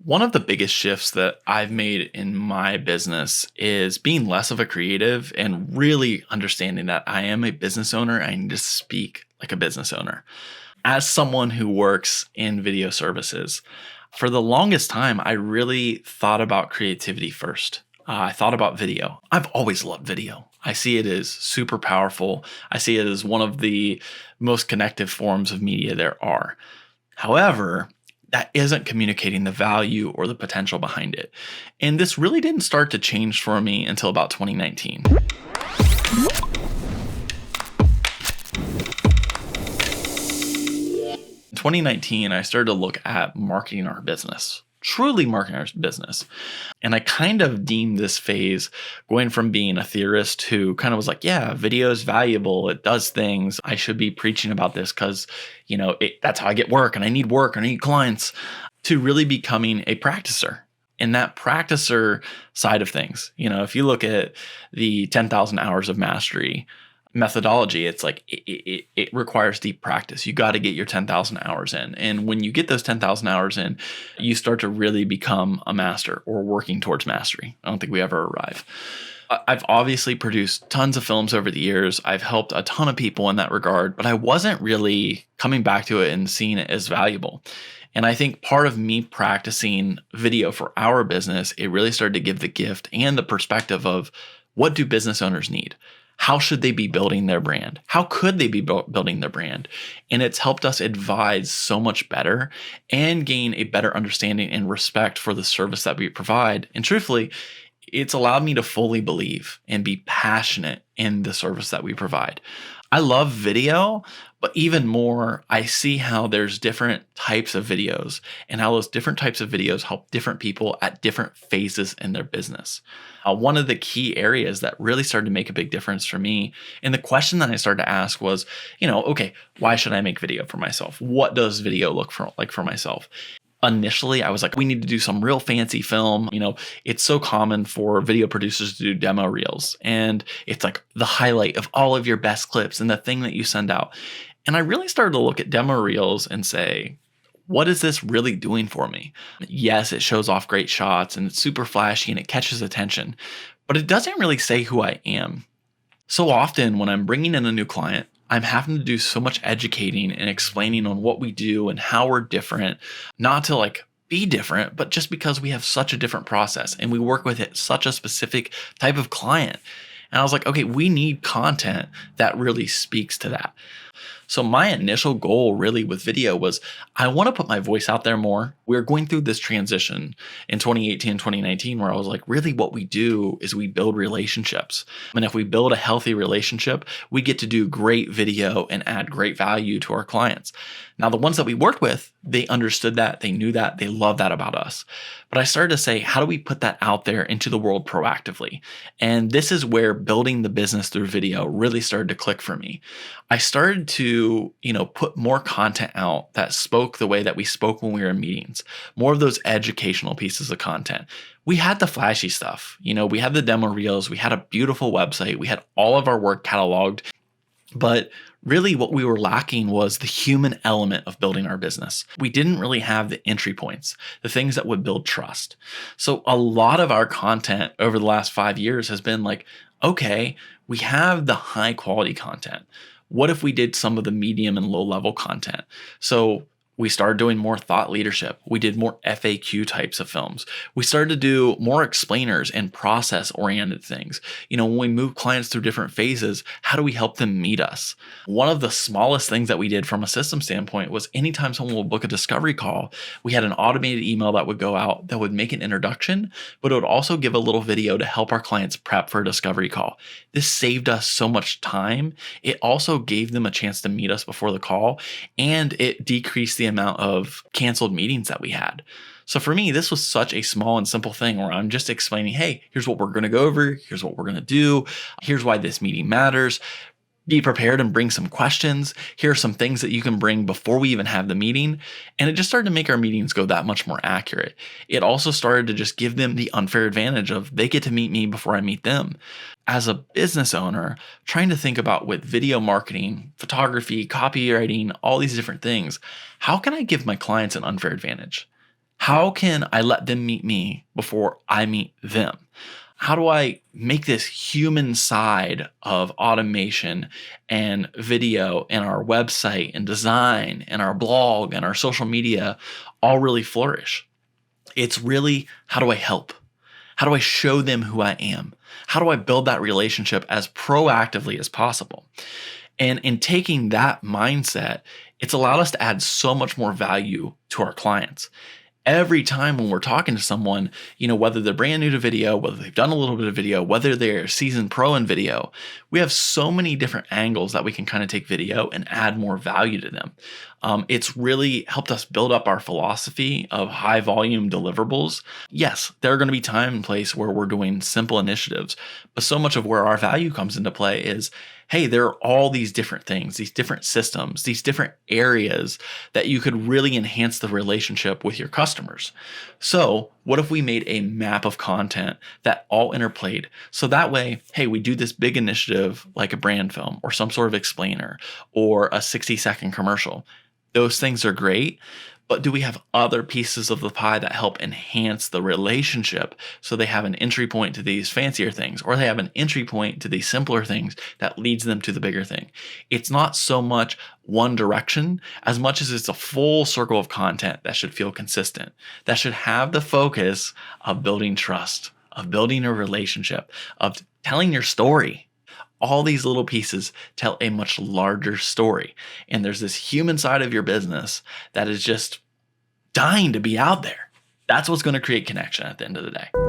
One of the biggest shifts that I've made in my business is being less of a creative and really understanding that I am a business owner. I need to speak like a business owner. As someone who works in video services, for the longest time, I really thought about creativity first. I thought about video. I've always loved video. I see it as super powerful. I see it as one of the most connective forms of media there are. However, that isn't communicating the value or the potential behind it. And this really didn't start to change for me until about 2019. In 2019, I started to look at marketing our business, truly marketing our business. And I kind of deemed this phase going from being a theorist who kind of was like, yeah, video is valuable. It does things. I should be preaching about this because, that's how I get work and I need clients, to really becoming a practitioner. And that practitioner side of things, if you look at the 10,000 hours of mastery methodology, it's like it requires deep practice. You got to get your 10,000 hours in. And when you get those 10,000 hours in, you start to really become a master or working towards mastery. I don't think we ever arrive. I've obviously produced tons of films over the years. I've helped a ton of people in that regard, but I wasn't really coming back to it and seeing it as valuable. And I think part of me practicing video for our business, it really started to give the gift and the perspective of what do business owners need? How should they be building their brand? How could they be building their brand? And it's helped us advise so much better and gain a better understanding and respect for the service that we provide. And truthfully, it's allowed me to fully believe and be passionate in the service that we provide. I love video, but even more, I see how there's different types of videos and how those different types of videos help different people at different phases in their business. One of the key areas that really started to make a big difference for me, and the question that I started to ask was, okay, why should I make video for myself? What does video look like for myself? Initially, I was like, we need to do some real fancy film. It's so common for video producers to do demo reels. And it's like the highlight of all of your best clips and the thing that you send out. And I really started to look at demo reels and say, what is this really doing for me? Yes, it shows off great shots and it's super flashy and it catches attention, but it doesn't really say who I am. So often when I'm bringing in a new client, I'm having to do so much educating and explaining on what we do and how we're different, not to be different, but just because we have such a different process and we work with such a specific type of client. And I was like, okay, we need content that really speaks to that. So my initial goal really with video was I want to put my voice out there more. We're going through this transition in 2018 and 2019 where I was like, really what we do is we build relationships. And if we build a healthy relationship, we get to do great video and add great value to our clients. Now, the ones that we worked with, they understood that, they knew that, they love that about us. But I started to say, how do we put that out there into the world proactively? And this is where building the business through video really started to click for me. I started to, put more content out that spoke the way that we spoke when we were in meetings, more of those educational pieces of content. We had the flashy stuff, we had the demo reels, we had a beautiful website, we had all of our work cataloged, but really what we were lacking was the human element of building our business. We didn't really have the entry points, the things that would build trust. So a lot of our content over the last 5 years has been like, okay, we have the high quality content. What if we did some of the medium and low level content? So we started doing more thought leadership. We did more FAQ types of films. We started to do more explainers and process oriented things. When we move clients through different phases, how do we help them meet us? One of the smallest things that we did from a system standpoint was anytime someone would book a discovery call, we had an automated email that would go out that would make an introduction, but it would also give a little video to help our clients prep for a discovery call. This saved us so much time. It also gave them a chance to meet us before the call, and it decreased the amount of canceled meetings that we had. So for me, this was such a small and simple thing where I'm just explaining, hey, here's what we're going to go over. Here's what we're going to do. Here's why this meeting matters. Be prepared and bring some questions. Here are some things that you can bring before we even have the meeting. And it just started to make our meetings go that much more accurate. It also started to just give them the unfair advantage of they get to meet me before I meet them. As a business owner, trying to think about with video marketing, photography, copywriting, all these different things, how can I give my clients an unfair advantage? How can I let them meet me before I meet them? How do I make this human side of automation and video and our website and design and our blog and our social media all really flourish? It's really, how do I help? How do I show them who I am? How do I build that relationship as proactively as possible? And in taking that mindset, it's allowed us to add so much more value to our clients. Every time when we're talking to someone, whether they're brand new to video, whether they've done a little bit of video, whether they're seasoned pro in video, we have so many different angles that we can kind of take video and add more value to them. It's really helped us build up our philosophy of high volume deliverables. Yes, there are going to be time and place where we're doing simple initiatives, but so much of where our value comes into play is, hey, there are all these different things, these different systems, these different areas that you could really enhance the relationship with your customers. So what if we made a map of content that all interplayed? So that way, hey, we do this big initiative like a brand film or some sort of explainer or a 60-second commercial. Those things are great, but do we have other pieces of the pie that help enhance the relationship so they have an entry point to these fancier things, or they have an entry point to these simpler things that leads them to the bigger thing? It's not so much one direction as much as it's a full circle of content that should feel consistent, that should have the focus of building trust, of building a relationship, of telling your story. All these little pieces tell a much larger story. And there's this human side of your business that is just dying to be out there. That's what's going to create connection at the end of the day.